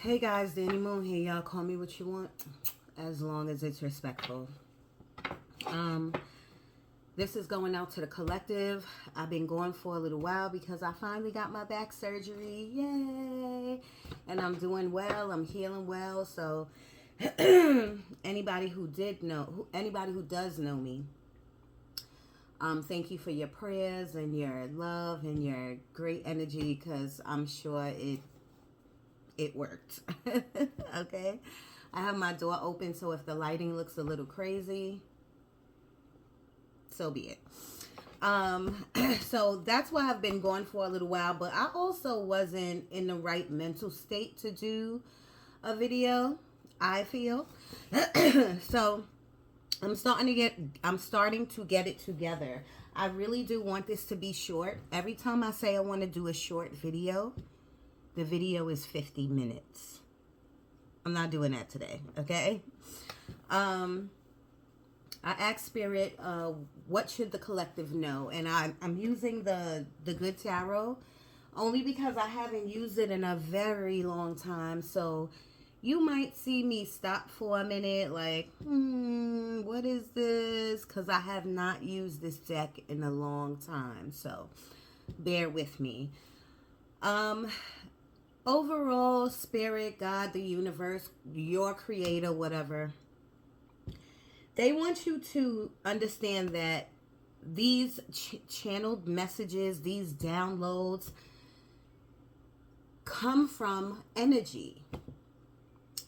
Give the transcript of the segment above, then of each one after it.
Hey guys, Danny Moon here. Y'all call me what you want, as long as it's respectful. Um, this is going out to the collective. I've been going for a little while because I finally got my back surgery. Yay! And I'm doing well. I'm healing well. So anybody who does know me, thank you for your prayers and your love and your great energy, because I'm sure it worked. Okay, I have my door open, so if the lighting looks a little crazy, so be it. So that's why I've been going for a little while, but I also wasn't in the right mental state to do a video, I feel. So I'm starting to get it together. I really do want this to be short. Every time I say I want to do a short video, the video is 50 minutes. I'm not doing that today, okay? I asked Spirit, what should the collective know? And I'm using the Good Tarot only because I haven't used it in a very long time. So you might see me stop for a minute like, what is this? Because I have not used this deck in a long time. So bear with me. Overall, Spirit, God, the universe, your creator, whatever, they want you to understand that these channeled messages, these downloads, come from energy.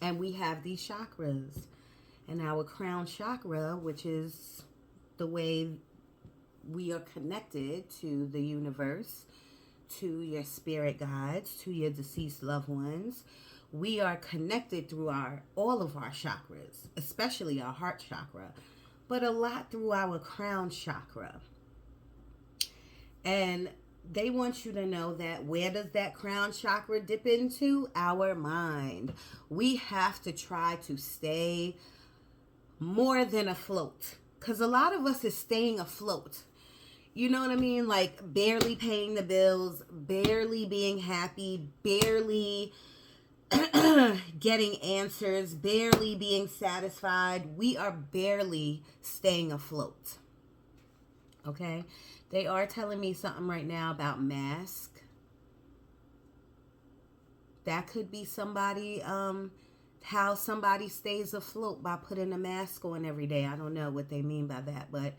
And we have these chakras. And our crown chakra, which is the way we are connected to the universe, to your spirit guides, to your deceased loved ones. We are connected through all of our chakras, especially our heart chakra, but a lot through our crown chakra. And they want you to know that where does that crown chakra dip into? Our mind. We have to try to stay more than afloat, because a lot of us is staying afloat. You know what I mean? Like barely paying the bills, barely being happy, barely getting answers, barely being satisfied. We are barely staying afloat. Okay? They are telling me something right now about mask. That could be somebody, how somebody stays afloat by putting a mask on every day. I don't know what they mean by that, but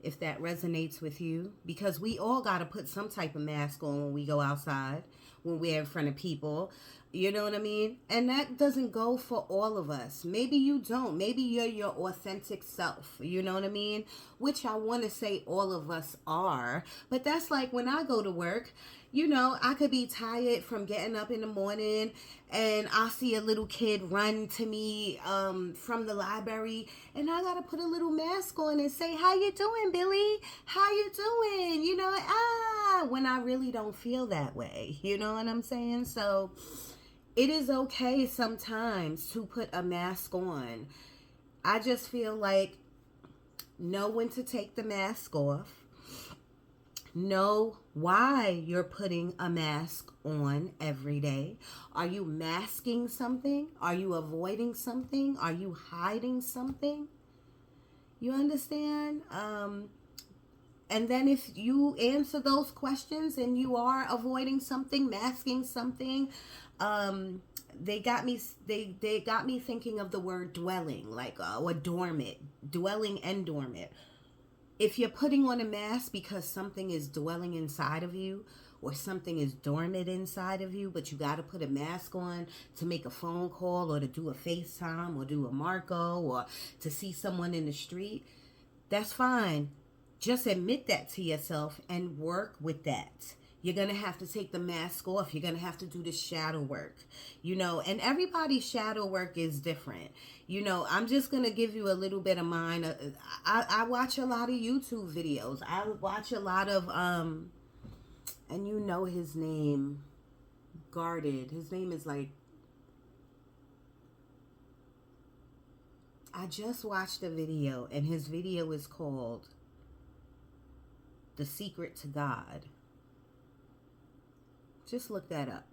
if that resonates with you, because we all got to put some type of mask on when we go outside, when we're in front of people, you know what I mean? And that doesn't go for all of us. Maybe you don't. Maybe you're your authentic self, you know what I mean? Which I want to say all of us are, but that's like when I go to work, you know, I could be tired from getting up in the morning and I'll see a little kid run to me from the library, and I got to put a little mask on and say, how you doing, Billy? How you doing? You know, when I really don't feel that way. You know what I'm saying? So it is okay sometimes to put a mask on. I just feel like know when to take the mask off. Know why you're putting a mask on every day. Are you masking something? Are you avoiding something? Are you hiding something? You understand? And then if you answer those questions and you are avoiding something, masking something, they got me thinking of the word dwelling, like or dormant, dwelling and dormant. If you're putting on a mask because something is dwelling inside of you or something is dormant inside of you, but you got to put a mask on to make a phone call or to do a FaceTime or do a Marco or to see someone in the street, that's fine. Just admit that to yourself and work with that. You're going to have to take the mask off. You're going to have to do the shadow work, you know, and everybody's shadow work is different. You know, I'm just going to give you a little bit of mine. I watch a lot of YouTube videos. I watch a lot of, and you know his name, Guarded. His name is like, I just watched a video, and his video is called The Secret to God. Just look that up.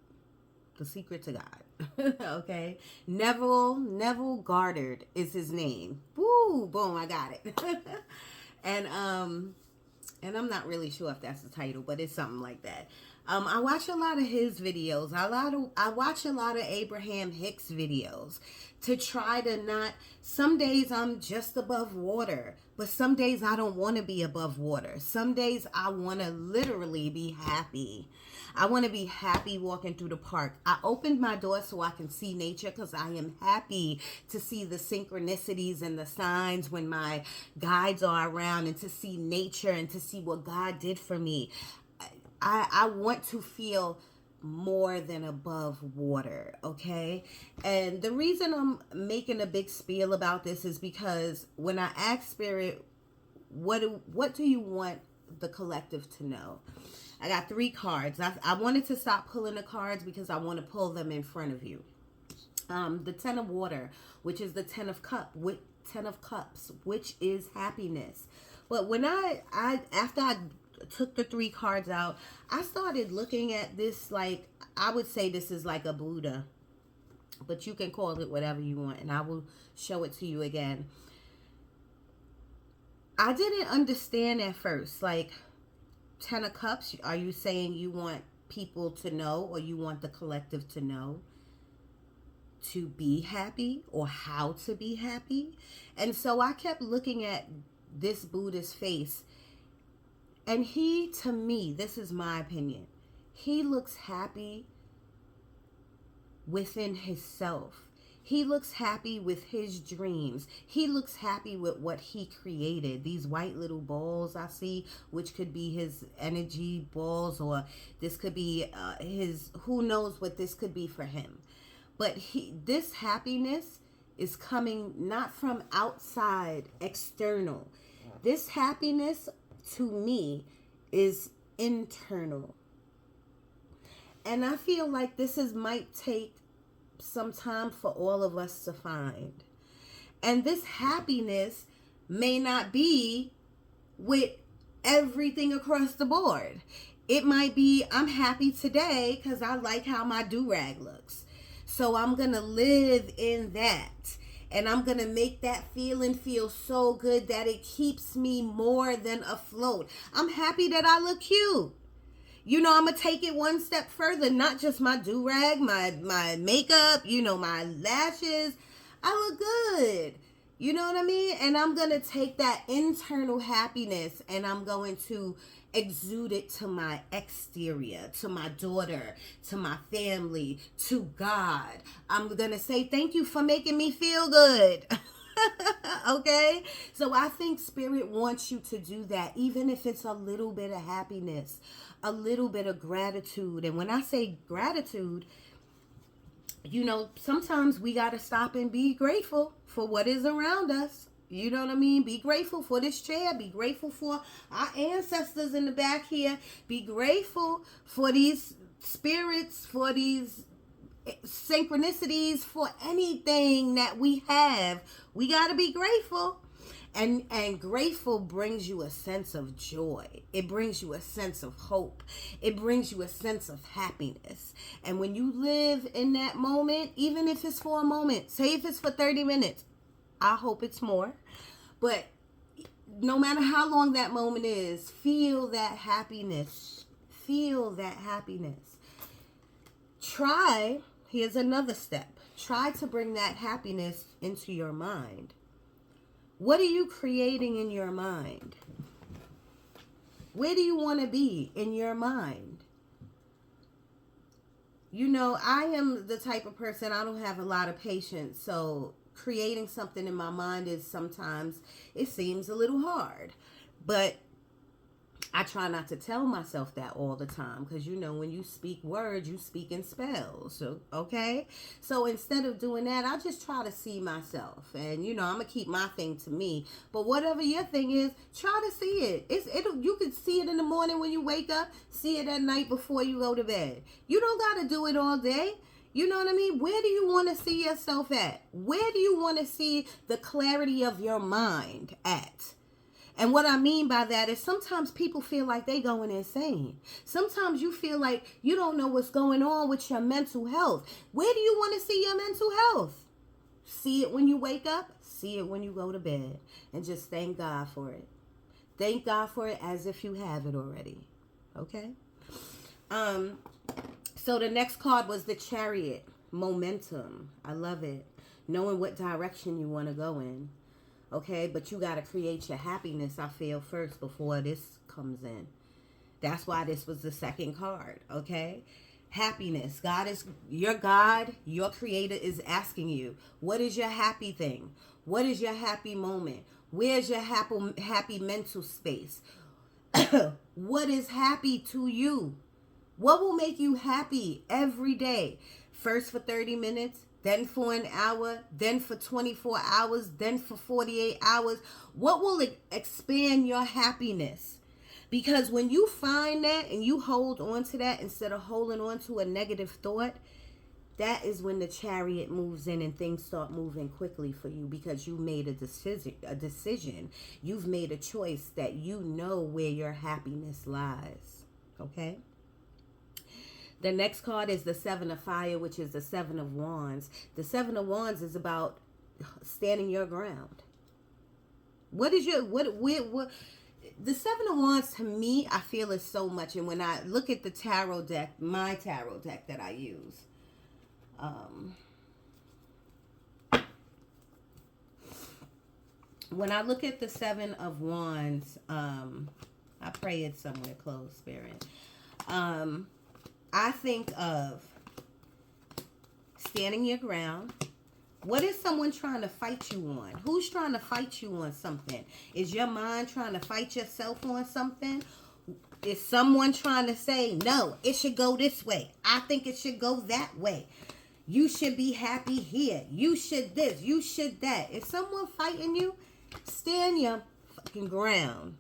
The secret to God. Okay. Neville Goddard is his name. Woo, boom, I got it. and I'm not really sure if that's the title, but it's something like that. I watch a lot of his videos. I watch a lot of Abraham Hicks videos to try to not. Some days I'm just above water, but some days I don't want to be above water. Some days I want to literally be happy. I want to be happy walking through the park. I opened my door so I can see nature because I am happy to see the synchronicities and the signs when my guides are around, and to see nature and to see what God did for me. I want to feel more than above water, okay? And the reason I'm making a big spiel about this is because when I ask Spirit, what do you want the collective to know? I got 3 cards. I wanted to stop pulling the cards because I want to pull them in front of you. The 10 of water, which is the 10 of cups, which is happiness. But when after I took the 3 cards out, I started looking at this like, I would say this is like a Buddha, but you can call it whatever you want, and I will show it to you again. I didn't understand at first, like, 10 of cups, are you saying you want people to know, or you want the collective to know to be happy, or how to be happy? And so I kept looking at this Buddha's face, and he, to me, this is my opinion, he looks happy within himself. He looks happy with his dreams. He looks happy with what he created. These white little balls I see, which could be his energy balls, or this could be his, who knows what this could be for him. But this happiness is coming not from outside, external. This happiness, to me, is internal. And I feel like this might take some time for all of us to find. And this happiness may not be with everything across the board. It might be, I'm happy today because I like how my do-rag looks. So I'm going to live in that. And I'm going to make that feeling feel so good that it keeps me more than afloat. I'm happy that I look cute. You know, I'm going to take it one step further. Not just my do-rag, my makeup, you know, my lashes. I look good. You know what I mean? And I'm going to take that internal happiness and I'm going to exude it to my exterior, to my daughter, to my family, to God. I'm going to say, thank you for making me feel good. Okay? So I think Spirit wants you to do that, even if it's a little bit of happiness, a little bit of gratitude. And when I say gratitude, you know, sometimes we got to stop and be grateful for what is around us. You know what I mean? Be grateful for this chair. Be grateful for our ancestors in the back here. Be grateful for these spirits, for these synchronicities, for anything that we have. We got to be grateful. And grateful brings you a sense of joy. It brings you a sense of hope. It brings you a sense of happiness. And when you live in that moment, even if it's for a moment, say if it's for 30 minutes, I hope it's more. But no matter how long that moment is, feel that happiness. Feel that happiness. Here's another step. Try to bring that happiness into your mind. What are you creating in your mind? Where do you want to be in your mind? You know, I am the type of person, I don't have a lot of patience. So creating something in my mind is sometimes, it seems a little hard. But I try not to tell myself that all the time, because you know, when you speak words, you speak in spells. So, okay? So instead of doing that, I just try to see myself. And, you know, I'm going to keep my thing to me. But whatever your thing is, try to see it. You can see it in the morning when you wake up, see it at night before you go to bed. You don't got to do it all day. You know what I mean? Where do you want to see yourself at? Where do you want to see the clarity of your mind at? And what I mean by that is sometimes people feel like they going insane. Sometimes you feel like you don't know what's going on with your mental health. Where do you want to see your mental health? See it when you wake up, see it when you go to bed, and just thank God for it. Thank God for it as if you have it already. Okay? So the next card was the Chariot. Momentum. I love it. Knowing what direction you want to go in. Okay? But you got to create your happiness, I feel, first before this comes in. That's why this was the second card. Okay? Happiness. God, your creator is asking you, what is your happy thing? What is your happy moment? Where's your happy mental space? What is happy to you? What will make you happy every day? First for 30 minutes, then for an hour, then for 24 hours, then for 48 hours. What will expand your happiness? Because when you find that and you hold on to that instead of holding on to a negative thought, that is when the Chariot moves in and things start moving quickly for you, because you made a decision. You've made a choice that you know where your happiness lies. Okay? The next card is the Seven of Fire, which is the Seven of Wands. The Seven of Wands is about standing your ground. What is your the Seven of Wands, to me, I feel is so much. And when I look at the tarot deck, my tarot deck that I use, when I look at the Seven of Wands, I pray it's somewhere close, Spirit. I think of standing your ground. What is someone trying to fight you on? Who's trying to fight you on something? Is your mind trying to fight yourself on something? Is someone trying to say, no, it should go this way? I think it should go that way. You should be happy here. You should this. You should that. Is someone fighting you? Stand your fucking ground.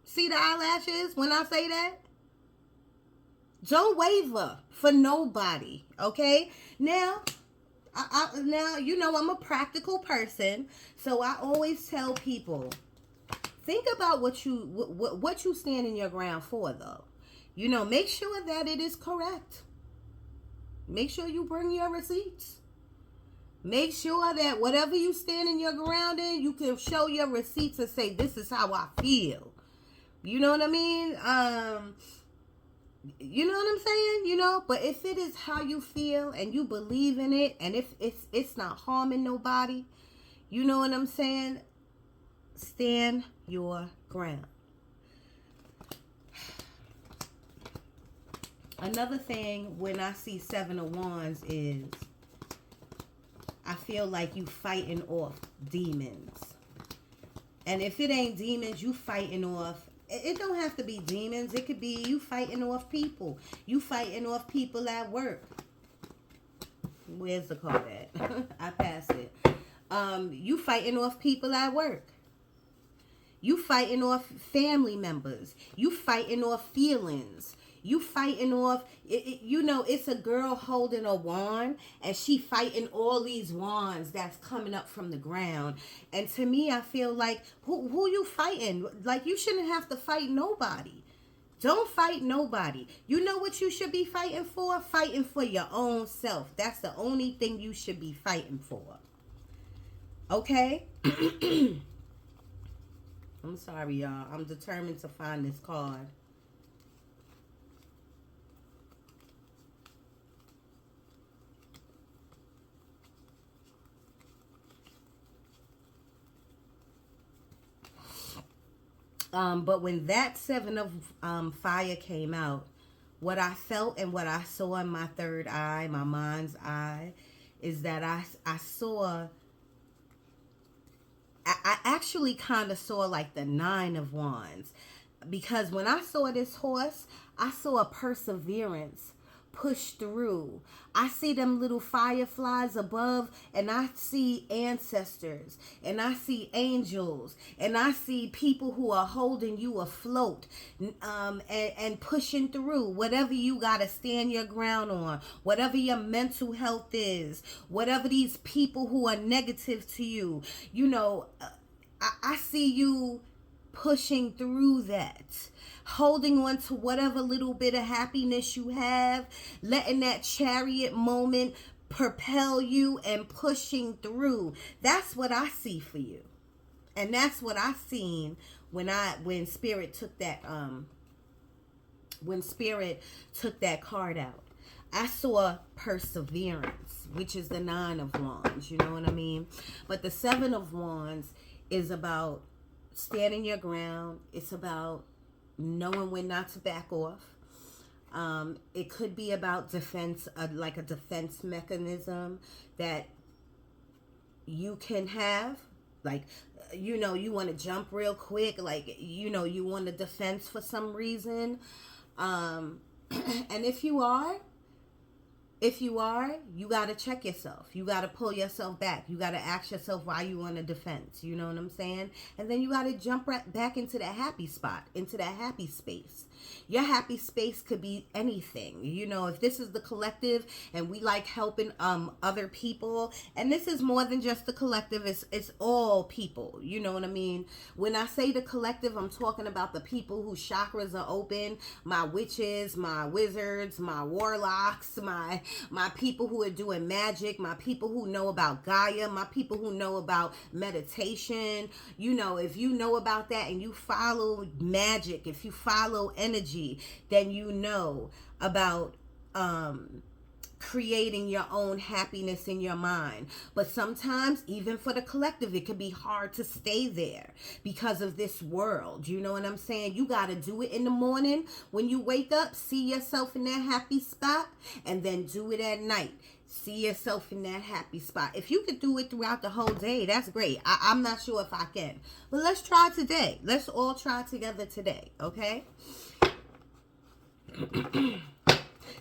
See the eyelashes when I say that? Don't waver for nobody, okay? Now, now you know I'm a practical person, so I always tell people, think about what you stand in your ground for, though. You know, make sure that it is correct. Make sure you bring your receipts. Make sure that whatever you stand in your ground in, you can show your receipts and say, this is how I feel. You know what I mean? You know what I'm saying? You know, but if it is how you feel and you believe in it, and if it's not harming nobody, you know what I'm saying? Stand your ground. Another thing when I see Seven of Wands is I feel like you fighting off demons. And if it ain't demons, you fighting off. It don't have to be demons. It could be you fighting off people. You fighting off people at work. Where's the card at? I passed it. You fighting off people at work. You fighting off family members. You fighting off feelings. You fighting off, you know, it's a girl holding a wand and she fighting all these wands that's coming up from the ground. And to me, I feel like, who you fighting? Like, you shouldn't have to fight nobody. Don't fight nobody. You know what you should be fighting for? Fighting for your own self. That's the only thing you should be fighting for. Okay? I'm sorry, y'all. I'm determined to find this card. But when that Seven of Fire came out, what I felt and what I saw in my third eye, my mind's eye, is that I saw, I actually kind of saw like the Nine of Wands. Because when I saw this horse, I saw a perseverance push through. I see them little fireflies above, and I see ancestors, and I see angels, and I see people who are holding you afloat, and pushing through whatever you got to stand your ground on, whatever your mental health is, whatever these people who are negative to you, you know, I see you pushing through that, holding on to whatever little bit of happiness you have, letting that chariot moment propel you and pushing through. That's what I see for you. And that's what I seen when spirit took that card out. I saw perseverance, which is the 9 of Wands, you know what I mean? But the 7 of Wands is about standing your ground. It's about knowing when not to back off. It could be about defense, like a defense mechanism that you can have. Like, you want to jump real quick. Like, you want a defense for some reason. And if you are, you got to check yourself. You got to pull yourself back. You got to ask yourself why you on a defense. You know what I'm saying? And then you got to jump right back into that happy spot, into that happy space. Your happy space could be anything. If this is the collective and we like helping other people, and this is more than just the collective, it's all people. You know what I mean? When I say the collective, I'm talking about the people whose chakras are open, my witches, my wizards, my warlocks, my people who are doing magic, my people who know about Gaia, my people who know about meditation. If you know about that and you follow magic, if you follow energy, then you know about creating your own happiness in your mind. But sometimes, even for the collective, it can be hard to stay there because of this world. You know what I'm saying? You got to do it in the morning when you wake up, see yourself in that happy spot, and then do it at night. See yourself in that happy spot. If you could do it throughout the whole day, that's great. I'm not sure if I can. But let's try today. Let's all try together today, okay?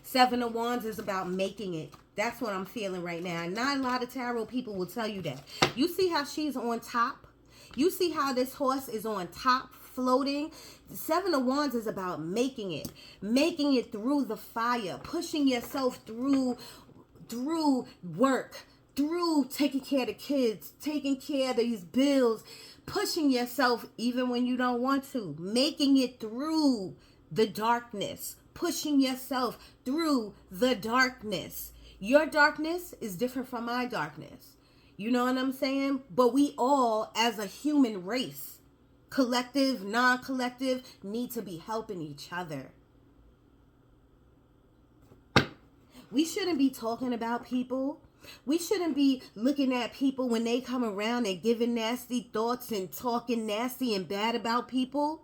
7 of Wands is about making it. That's what I'm feeling right now. And not a lot of tarot people will tell you that. You see how she's on top? You see how this horse is on top, floating? The 7 of Wands is about making it through the fire, pushing yourself through work, through taking care of the kids, taking care of these bills, pushing yourself even when you don't want to, making it through the darkness, pushing yourself through the darkness. Your darkness is different from my darkness. You know what I'm saying? But we all, as a human race, collective, non-collective, need to be helping each other. We shouldn't be talking about people. We shouldn't be looking at people when they come around and giving nasty thoughts and talking nasty and bad about people.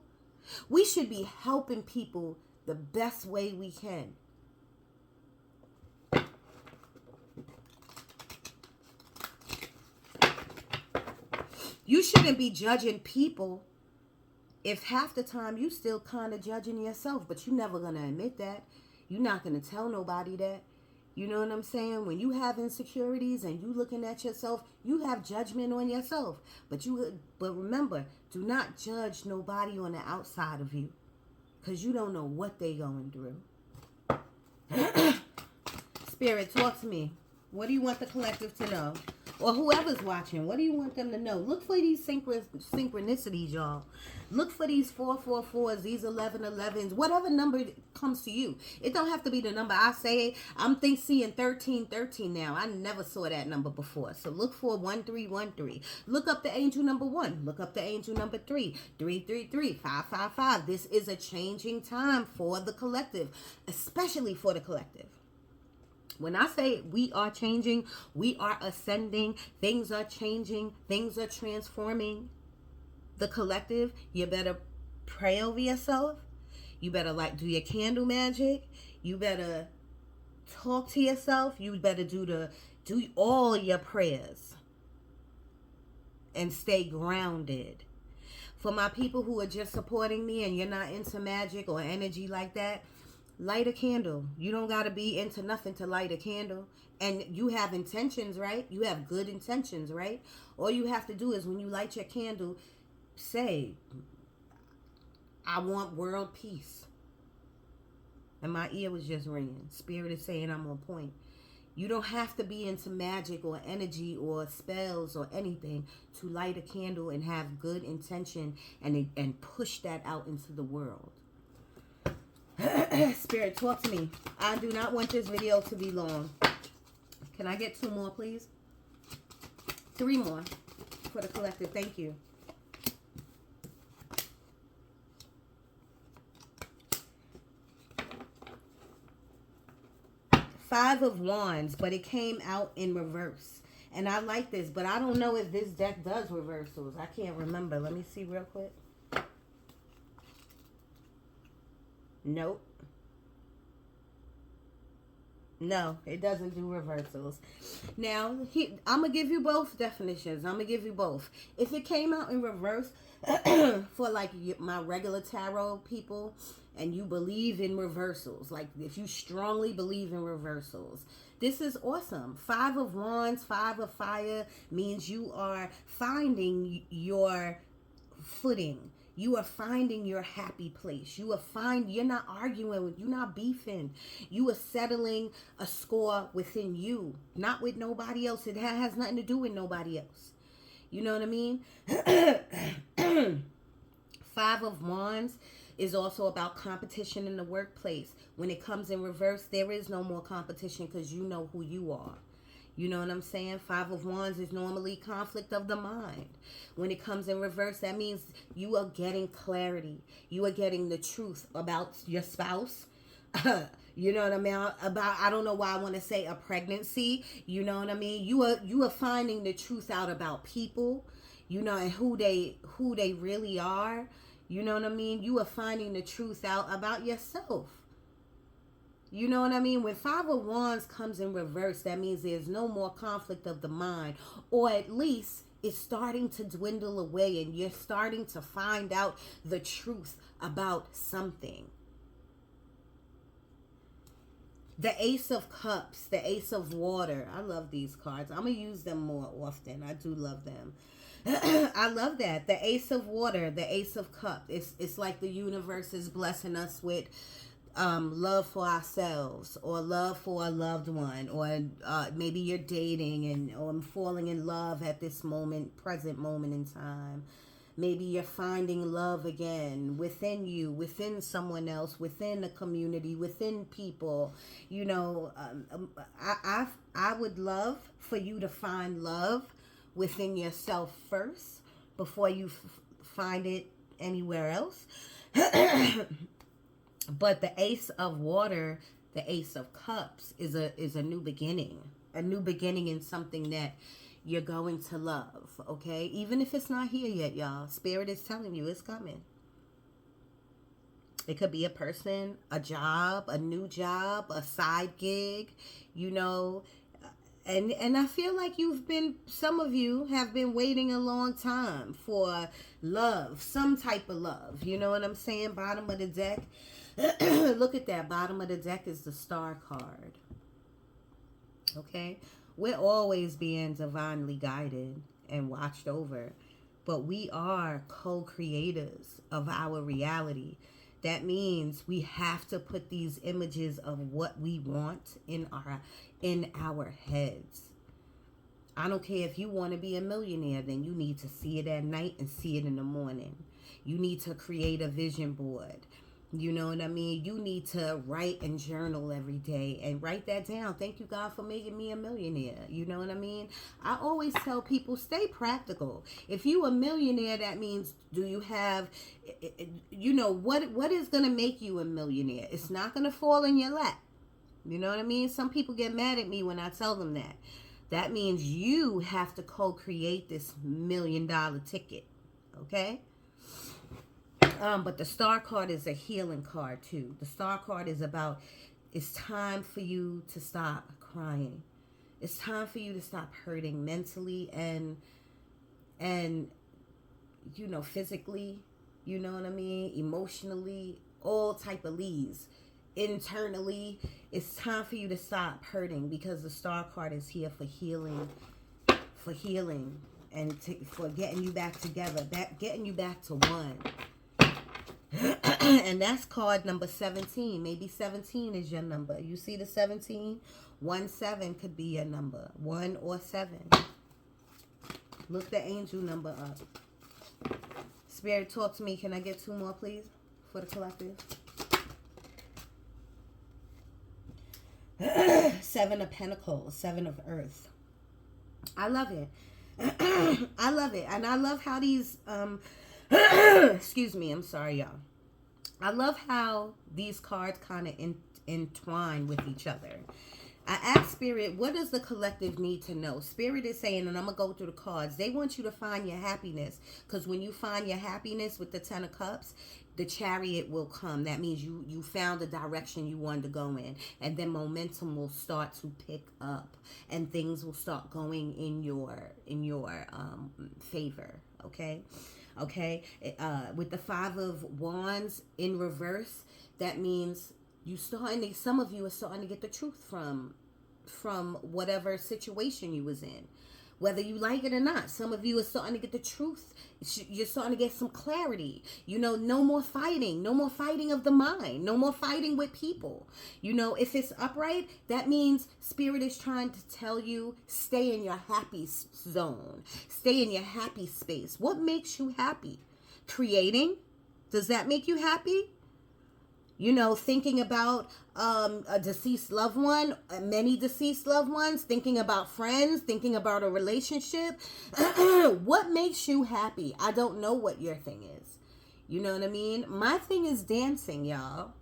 We should be helping people the best way we can. You shouldn't be judging people if half the time you still kind of judging yourself, but you're never going to admit that. You're not going to tell nobody that. You know what I'm saying? When you have insecurities and you looking at yourself, you have judgment on yourself. But remember, do not judge nobody on the outside of you, because you don't know what they going through. Spirit, talk to me. What do you want the collective to know? Or whoever's watching, what do you want them to know? Look for these synchronicities, y'all. Look for these 444s, these 1111s, whatever number comes to you. It don't have to be the number I say. I'm seeing 1313 now. I never saw that number before. So look for 1313. Look up the angel number 1. Look up the angel number 3. 333, 555. This is a changing time for the collective, especially for the collective. When I say we are changing, we are ascending, things are changing, things are transforming. The collective, you better pray over yourself. You better do your candle magic. You better talk to yourself. You better do all your prayers and stay grounded. For my people who are just supporting me and you're not into magic or energy like that, light a candle. You don't got to be into nothing to light a candle. And you have intentions, right? You have good intentions, right? All you have to do is when you light your candle, say, I want world peace. And my ear was just ringing. Spirit is saying I'm on point. You don't have to be into magic or energy or spells or anything to light a candle and have good intention and push that out into the world. Spirit, talk to me. I do not want this video to be long. Can I get 2 more, please? 3 more for the collective. Thank you. Five of Wands, but it came out in reverse. And I like this, but I don't know if this deck does reversals. I can't remember. Let me see real quick. Nope. No, it doesn't do reversals. Now, I'm going to give you both definitions. I'm going to give you both. If it came out in reverse, for like my regular tarot people, and you believe in reversals, like if you strongly believe in reversals, this is awesome. 5 of Wands, 5 of Fire means you are finding your footing. You are finding your happy place. You're not arguing with, you're not beefing. You are settling a score within you, not with nobody else. It has nothing to do with nobody else. You know what I mean? 5 of Wands is also about competition in the workplace. When it comes in reverse, there is no more competition because you know who you are. You know what I'm saying? 5 of Wands is normally conflict of the mind. When it comes in reverse, that means you are getting clarity. You are getting the truth about your spouse. You know what I mean? I don't know why I want to say a pregnancy. You know what I mean? You are finding the truth out about people, you know, and who they really are. You know what I mean? You are finding the truth out about yourself. You know what I mean? When 5 of Wands comes in reverse, that means there's no more conflict of the mind. Or at least it's starting to dwindle away and you're starting to find out the truth about something. The Ace of Cups, the Ace of Water. I love these cards. I'm going to use them more often. I do love them. I love that. The Ace of Water, the Ace of Cups. It's like the universe is blessing us with love for ourselves, or love for a loved one, or maybe you're dating or falling in love at this present moment in time. Maybe you're finding love again within you, within someone else, within a community, within people. You know, I would love for you to find love within yourself first before you find it anywhere else. But the Ace of Water, the Ace of Cups is a new beginning. A new beginning in something that you're going to love, okay? Even if it's not here yet, y'all. Spirit is telling you it's coming. It could be a person, a job, a new job, a side gig, you know. And I feel like some of you have been waiting a long time for love, some type of love. You know what I'm saying? Bottom of the deck. Look at that. Bottom of the deck is the Star card. Okay? We're always being divinely guided and watched over. But we are co-creators of our reality. That means we have to put these images of what we want in our heads. I don't care if you want to be a millionaire, then you need to see it at night and see it in the morning. You need to create a vision board. You know what I mean? You need to write and journal every day and write that down. Thank you, God, for making me a millionaire. You know what I mean? I always tell people, stay practical. If you a millionaire, that means, do you have, you know, what is going to make you a millionaire? It's not going to fall in your lap. You know what I mean? Some people get mad at me when I tell them that. That means you have to co-create this $1 million ticket. Okay? But the Star card is a healing card too. The Star card is about, it's time for you to stop crying. It's time for you to stop hurting mentally and you know, physically, you know what I mean? Emotionally, all type of leads. Internally, it's time for you to stop hurting, because the Star card is here for healing and for getting you back together, getting you back to one. And that's card number 17. Maybe 17 is your number. You see the 17? 1-7 could be your number. 1 or 7. Look the angel number up. Spirit, talk to me. Can I get 2 more, please, for the collective? 7 of Pentacles, 7 of Earth. I love it. I love it. And I love how these, excuse me, I'm sorry, y'all. I love how these cards kind of entwine with each other. I asked Spirit, what does the collective need to know? Spirit is saying, and I'm going to go through the cards, they want you to find your happiness. Because when you find your happiness with the 10 of Cups, the Chariot will come. That means you found the direction you wanted to go in. And then momentum will start to pick up. And things will start going in your favor. Okay? Okay? With the 5 of Wands in reverse, that means some of you are starting to get the truth from whatever situation you was in, whether you like it or not. Some of you are starting to get the truth. You're starting to get some clarity. No more fighting of the mind, no more fighting with people. If it's upright, that means Spirit is trying to tell you, stay in your happy zone, stay in your happy space. What makes you happy? Creating? Does that make you happy? Thinking about a deceased loved one, many deceased loved ones, thinking about friends, thinking about a relationship. What makes you happy? I don't know what your thing is. You know what I mean? My thing is dancing, y'all.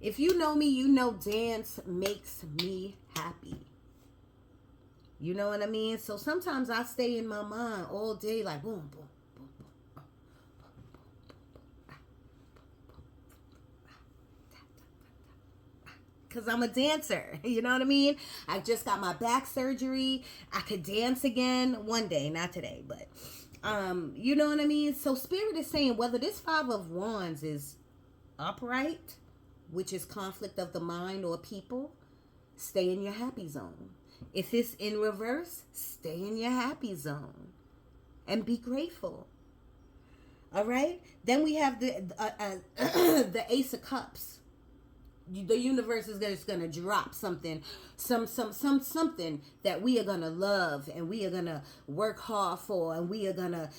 If you know me, you know dance makes me happy. You know what I mean? So sometimes I stay in my mind all day like boom, boom. Because I'm a dancer. You know what I mean? I just got my back surgery. I could dance again one day. Not today, but you know what I mean? So Spirit is saying whether this 5 of Wands is upright, which is conflict of the mind or people, stay in your happy zone. If it's in reverse, stay in your happy zone. And be grateful. All right? Then we have the Ace of Cups. The universe is just gonna drop something that we are gonna love, and we are gonna work hard for, and we are gonna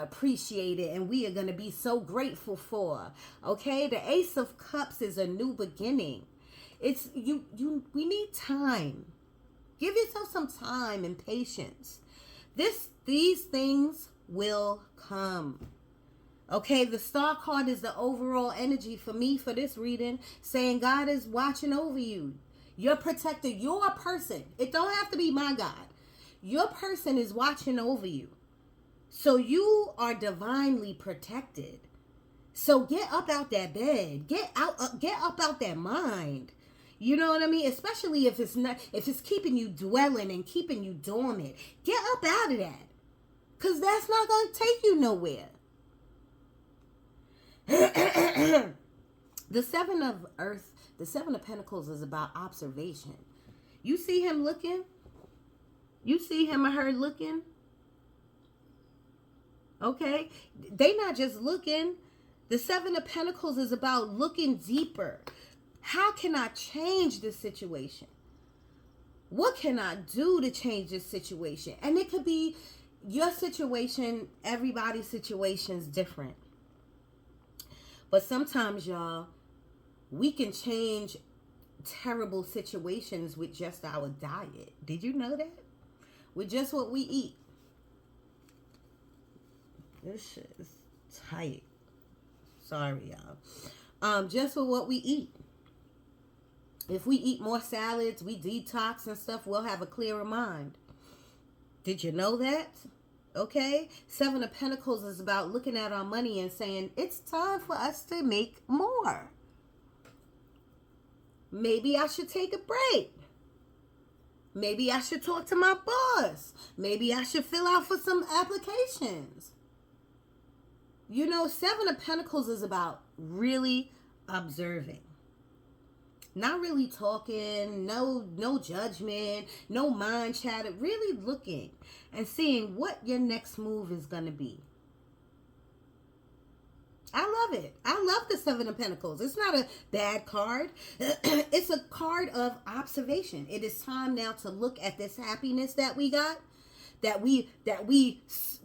appreciate it, and we are gonna be so grateful for. Okay, the Ace of Cups is a new beginning. It's we need time. Give yourself some time and patience. These things will come. Okay, the Star card is the overall energy for me for this reading, saying God is watching over you. Your protector, your person. It don't have to be my God. Your person is watching over you. So you are divinely protected. So get up out that bed. Get up out that mind. You know what I mean? Especially if it's keeping you dwelling and keeping you dormant. Get up out of that. Because that's not going to take you nowhere. The 7 of Earth, the 7 of Pentacles is about observation. You see him looking? You see him or her looking? Okay? They not just looking. The 7 of Pentacles is about looking deeper. How can I change this situation? What can I do to change this situation? And it could be your situation, everybody's situation is different. But sometimes, y'all, we can change terrible situations with just our diet. Did you know that? With just what we eat. This shit is tight. Sorry, y'all. Just with what we eat. If we eat more salads, we detox and stuff, we'll have a clearer mind. Did you know that? Okay, 7 of Pentacles is about looking at our money and saying, it's time for us to make more. Maybe I should take a break. Maybe I should talk to my boss. Maybe I should fill out for some applications. 7 of Pentacles is about really observing. Not really talking, no judgment, no mind chatter, really looking and seeing what your next move is going to be. I love it. I love the Seven of Pentacles. It's not a bad card. It's a card of observation. It is time now to look at this happiness that we got, that we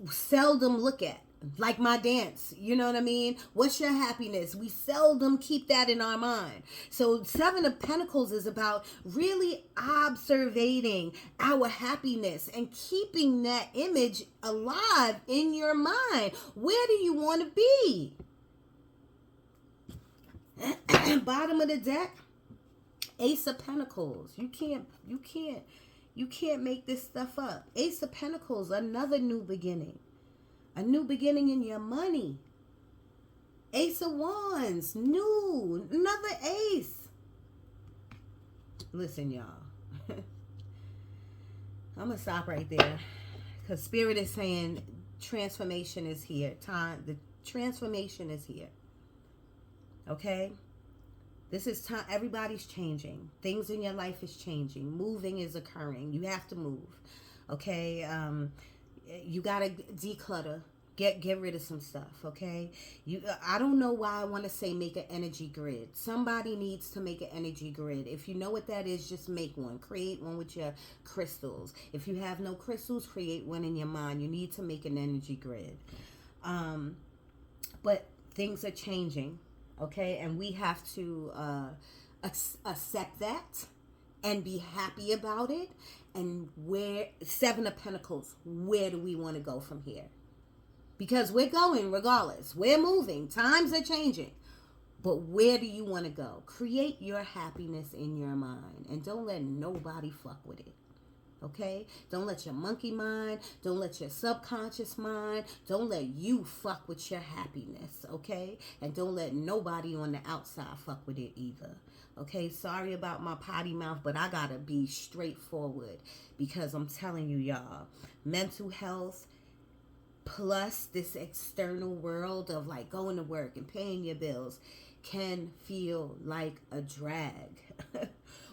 seldom look at. Like my dance, you know what I mean? What's your happiness? We seldom keep that in our mind. So Seven of Pentacles is about really observating our happiness and keeping that image alive in your mind. Where do you want to be? Bottom of the deck, Ace of Pentacles. You can't make this stuff up. Ace of Pentacles, another new beginning. A new beginning in your money. Ace of Wands, new, another ace. Listen, y'all. I'm going to stop right there. Because Spirit is saying transformation is here. The transformation is here. Okay? This is time. Everybody's changing. Things in your life is changing. Moving is occurring. You have to move. Okay? You gotta declutter, get rid of some stuff. Okay, I don't know why I want to say make an energy grid. Somebody needs to make an energy grid. If you know what that is, just make one. Create one with your crystals. If you have no crystals, create one in your mind. You need to make an energy grid. But things are changing. Okay, and we have to accept that and be happy about it. And where, Seven of Pentacles, where do we want to go from here? Because we're going regardless. We're moving. Times are changing. But where do you want to go? Create your happiness in your mind. And don't let nobody fuck with it. Okay? Don't let your monkey mind, don't let your subconscious mind, don't let you fuck with your happiness. Okay? And don't let nobody on the outside fuck with it either. Okay, sorry about my potty mouth, but I gotta be straightforward because I'm telling you, y'all, mental health plus this external world of like going to work and paying your bills can feel like a drag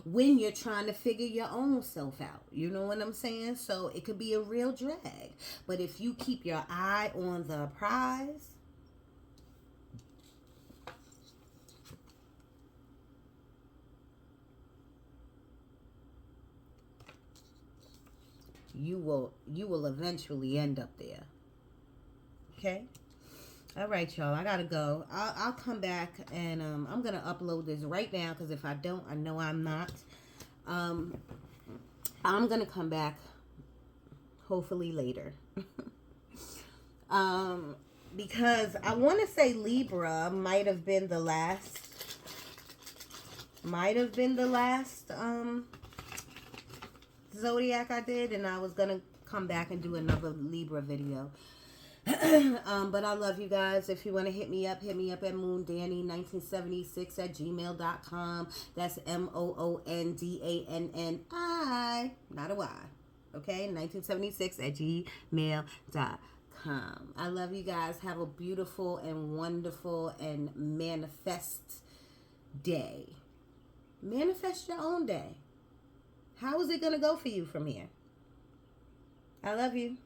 when you're trying to figure your own self out. You know what I'm saying? So it could be a real drag. But if you keep your eye on the prize, you will eventually end up there. Okay? All right, y'all. I gotta go. I'll come back and I'm gonna upload this right now because if I don't, I know I'm not. I'm gonna come back hopefully later. Because I want to say Libra might have been the last. Zodiac I did, and I was gonna come back and do another Libra video. But I love you guys. If you want to hit me up at moondanny1976@gmail.com. That's MOONDANNI, not a Y. Okay, 1976@gmail.com. I love you guys. Have a beautiful and wonderful and manifest day. Manifest your own day. How is it going to go for you from here? I love you.